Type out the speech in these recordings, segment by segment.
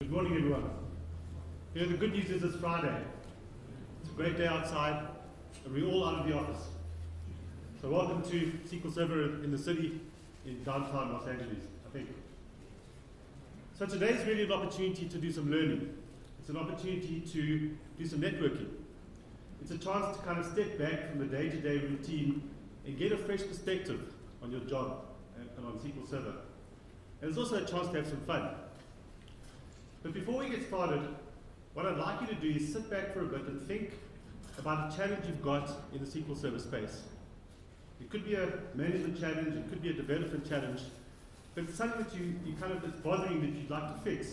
Good morning, everyone. The good news is it's Friday. It's a great day outside, and we're all out of the office. So welcome to SQL Server in the city in downtown Los Angeles, I think. So today is really an opportunity to do some learning. It's an opportunity to do some networking. It's a chance to kind of step back from the day-to-day routine and get a fresh perspective on your job and on SQL Server. And it's also a chance to have some fun. But before we get started, what I'd like you to do is sit back for a bit and think about the challenge you've got in the SQL Server space. It could be a management challenge, it could be a development challenge, but it's something that it's bothering that you'd like to fix,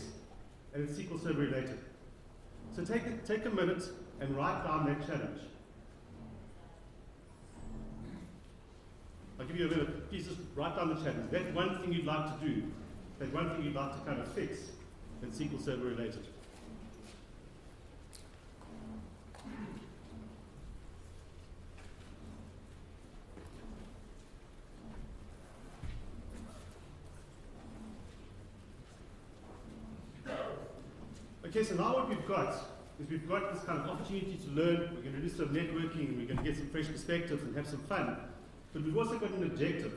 and it's SQL Server related. So take a minute and write down that challenge. I'll give you a minute. Please just write down the challenge. That one thing you'd like to do, that one thing you'd like to kind of fix, that's SQL Server related. Okay, so now what we've got is we've got this kind of opportunity to learn. We're going to do some networking, and we're going to get some fresh perspectives and have some fun. But we've also got an objective.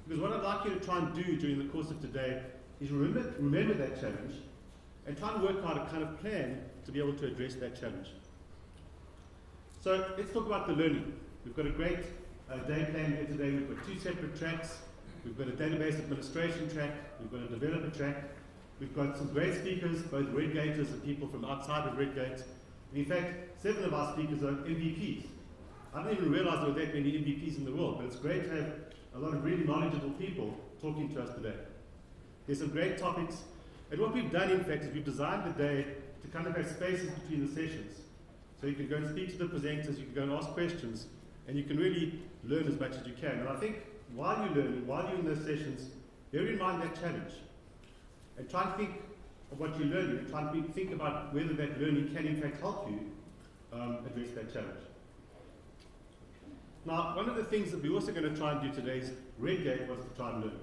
Because what I'd like you to try and do during the course of today is remember that challenge and try and work out a kind of plan to be able to address that challenge. So let's talk about the learning. We've got a great day plan here today. We've got two separate tracks. We've got a database administration track. We've got a developer track. We've got some great speakers, both Redgaters and people from outside of Redgate. And in fact, 7 of our speakers are MVPs. I didn't even realize there were that many MVPs in the world, but it's great to have a lot of really knowledgeable people talking to us today. There's some great topics, and what we've done, in fact, is we've designed the day to kind of have spaces between the sessions. So you can go and speak to the presenters, you can go and ask questions, and you can really learn as much as you can. And I think while you're learning, while you're in those sessions, bear in mind that challenge. And try and think of what you're learning, and try and think about whether that learning can, in fact, help you address that challenge. Now, one of the things that we're also going to try and do today is Redgate was to try and learn.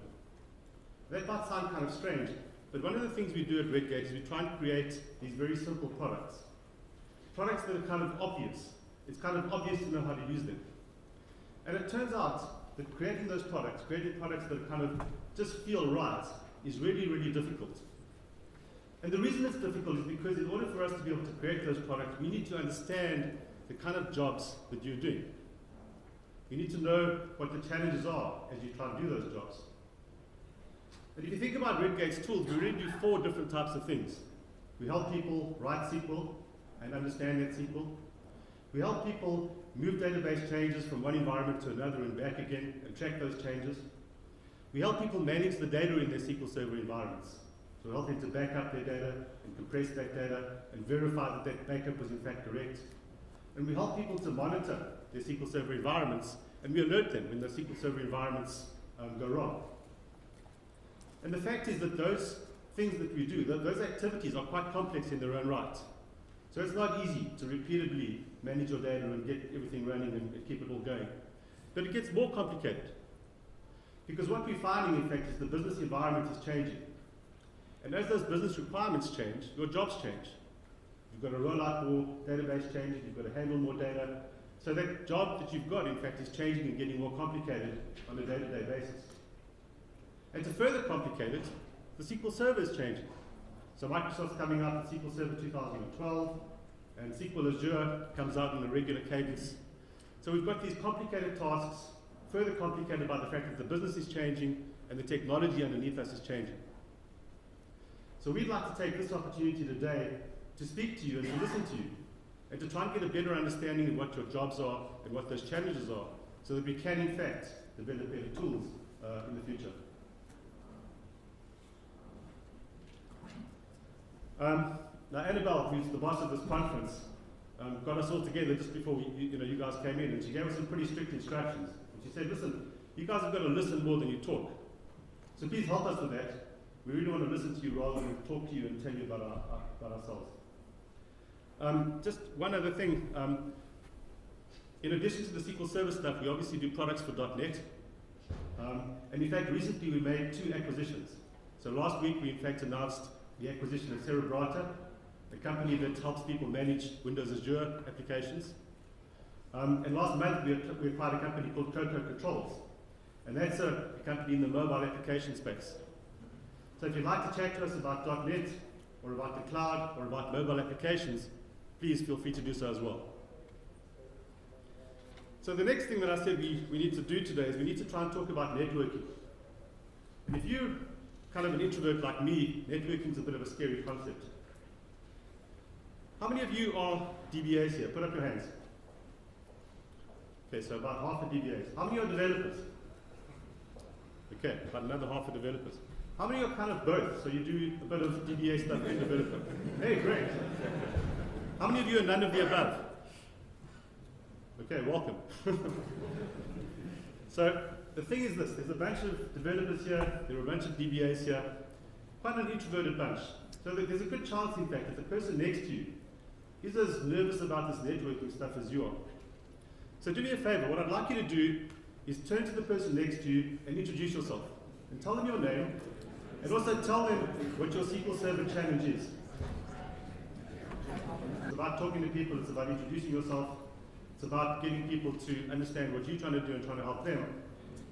That might sound kind of strange, but one of the things we do at Redgate is we try and create these very simple products. Products that are kind of obvious. It's kind of obvious to know how to use them. And it turns out that creating products that kind of just feel right, is really, really difficult. And the reason it's difficult is because in order for us to be able to create those products, we need to understand the kind of jobs that you're doing. You need to know what the challenges are as you try and do those jobs. And if you think about Redgate's tools, we really do 4 different types of things. We help people write SQL and understand that SQL. We help people move database changes from one environment to another and back again and track those changes. We help people manage the data in their SQL Server environments. So we help them to back up their data and compress that data and verify that that backup was in fact correct. And we help people to monitor their SQL Server environments, and we alert them when the SQL Server environments go wrong. And the fact is that those things that we do, those activities are quite complex in their own right. So it's not easy to repeatedly manage your data and get everything running and keep it all going. But it gets more complicated. Because what we're finding, in fact, is the business environment is changing. And as those business requirements change, your jobs change. You've got to roll out more database changes, you've got to handle more data. So that job that you've got, in fact, is changing and getting more complicated on a day-to-day basis. And to further complicate it, the SQL Server is changing. So Microsoft's coming out with SQL Server 2012, and SQL Azure comes out on a regular cadence. So we've got these complicated tasks, further complicated by the fact that the business is changing and the technology underneath us is changing. So we'd like to take this opportunity today to speak to you and to listen to you and to try and get a better understanding of what your jobs are and what those challenges are so that we can, in fact, develop better tools in the future. Now, Annabelle, who's the boss of this conference, got us all together just before you guys came in, and she gave us some pretty strict instructions. And she said, listen, you guys have got to listen more than you talk. So please help us with that. We really want to listen to you rather than talk to you and tell you about ourselves. Just one other thing. In addition to the SQL Server stuff, we obviously do products for .NET. And in fact, recently we made 2 acquisitions. So last week we in fact announced the acquisition of Cerebrata, a company that helps people manage Windows Azure applications. And last month we acquired a company called Coco Controls, and that's a company in the mobile application space. So if you'd like to chat to us about .NET, or about the cloud, or about mobile applications, please feel free to do so as well. So the next thing that I said we need to do today is we need to try and talk about networking. And if you're kind of an introvert like me, networking is a bit of a scary concept. How many of you are DBAs here? Put up your hands. Okay, so about half are DBAs. How many are developers? Okay, about another half are developers. How many are kind of both? So you do a bit of DBA stuff and developer. Hey, great. How many of you are none of the above? Okay, welcome. So the thing is this, there's a bunch of developers here, there are a bunch of DBAs here, quite an introverted bunch. So there's a good chance, in fact, that the person next to you is as nervous about this networking stuff as you are. So do me a favor, what I'd like you to do is turn to the person next to you and introduce yourself. And tell them your name, and also tell them what your SQL Server challenge is. It's about talking to people, it's about introducing yourself, it's about getting people to understand what you're trying to do and trying to help them.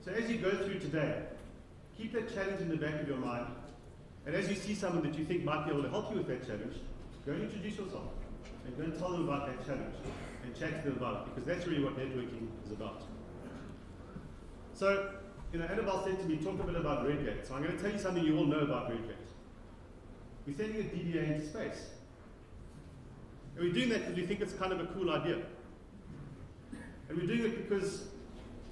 So as you go through today, keep that challenge in the back of your mind, and as you see someone that you think might be able to help you with that challenge, go and introduce yourself, and go and tell them about that challenge, and chat to them about it, because that's really what networking is about. So, Annabelle said to me, talk a bit about Redgate. So I'm going to tell you something you all know about Redgate. We're sending a DBA into space. And we're doing that because we think it's kind of a cool idea. And we're doing it because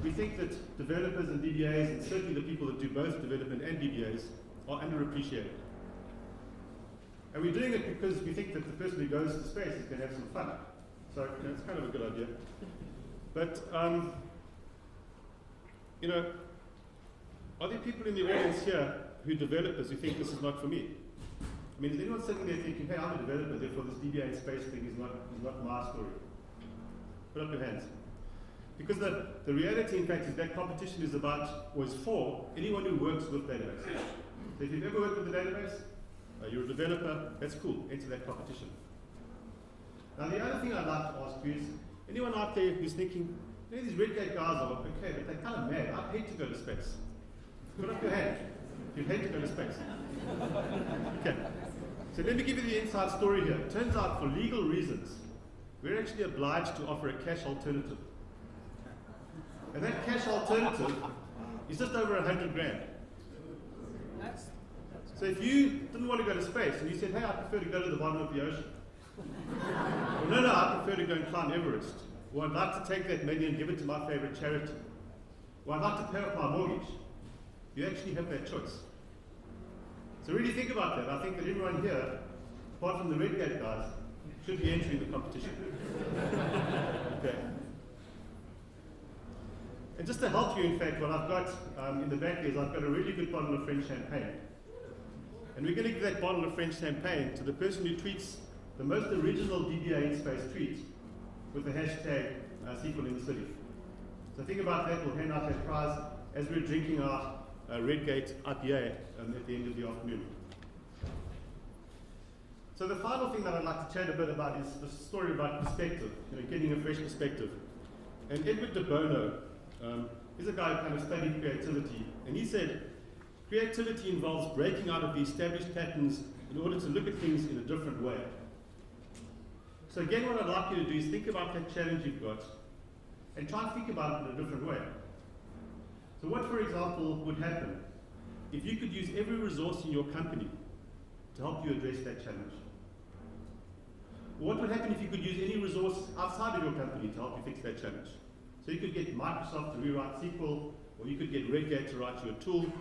we think that developers and DBAs, and certainly the people that do both development and DBAs, are underappreciated. And we're doing it because we think that the person who goes to space is going to have some fun. So, it's kind of a good idea. But, are there people in the audience here who developers who think this is not for me? I mean, is anyone sitting there thinking, hey, I'm a developer, therefore this DBA in space thing is not my story? Put up your hands. Because the reality, in fact, is that competition is about, or is for, anyone who works with database. So if you've ever worked with a database, you're a developer, that's cool, enter that competition. Now the other thing I'd like to ask you is, anyone out there who's thinking, these Redgate guys are okay, but they're kind of mad, I'd hate to go to space. Put up your hand. You'd hate to go to space. Okay. So let me give you the inside story here. It turns out, for legal reasons, we're actually obliged to offer a cash alternative. And that cash alternative is just over 100 grand. So if you didn't want to go to space and you said, hey, I prefer to go to the bottom of the ocean. Or no, I prefer to go and climb Everest. Or I'd like to take that money and give it to my favorite charity. Or I'd like to pay off my mortgage. You actually have that choice. So really think about that. I think that everyone here, apart from the Redgate guys, should be entering the competition. Okay. And just to help you, in fact, what I've got in the back is I've got a really good bottle of French champagne. And we're going to give that bottle of French champagne to the person who tweets the most original DBA in space tweet with the hashtag SQL in the city. So think about that. We'll hand out that prize as we're drinking our Redgate IPA at the end of the afternoon. So the final thing that I'd like to chat a bit about is the story about perspective, getting a fresh perspective. And Edward de Bono is a guy who kind of studied creativity, and he said, creativity involves breaking out of the established patterns in order to look at things in a different way. So again, what I'd like you to do is think about that challenge you've got, and try and think about it in a different way. So what, for example, would happen if you could use every resource in your company to help you address that challenge? Or what would happen if you could use any resource outside of your company to help you fix that challenge? So you could get Microsoft to rewrite SQL, or you could get Redgate to write you a tool.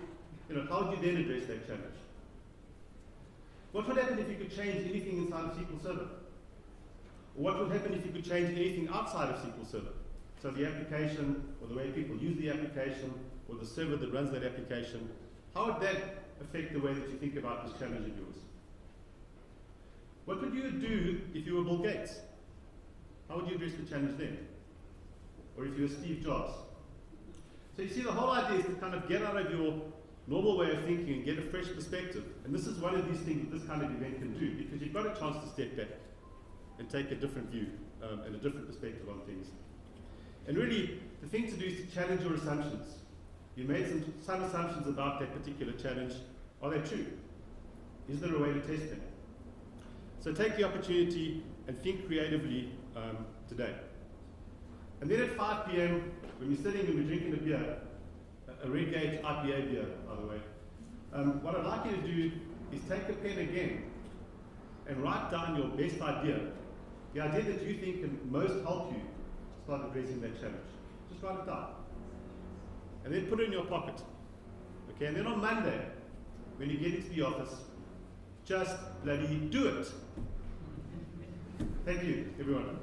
How would you then address that challenge? What would happen if you could change anything inside of SQL Server? Or what would happen if you could change anything outside of SQL Server? So the application, or the way people use the application, or the server that runs that application, how would that affect the way that you think about this challenge of yours? What would you do if you were Bill Gates? How would you address the challenge then? Or if you were Steve Jobs? So you see, the whole idea is to kind of get out of your normal way of thinking and get a fresh perspective. And this is one of these things that this kind of event can do, because you've got a chance to step back and take a different view and a different perspective on things. And really, the thing to do is to challenge your assumptions. You made some assumptions about that particular challenge. Are they true? Is there a way to test them? So take the opportunity and think creatively today. And then at 5 p.m., when you're sitting and we're drinking a beer, a Redgate IPA beer, by the way, what I'd like you to do is take a pen again and write down your best idea, the idea that you think can most help you start addressing that challenge. Just write it down. And then put it in your pocket. Okay, and then on Monday, when you get into the office, just bloody do it. Thank you, everyone.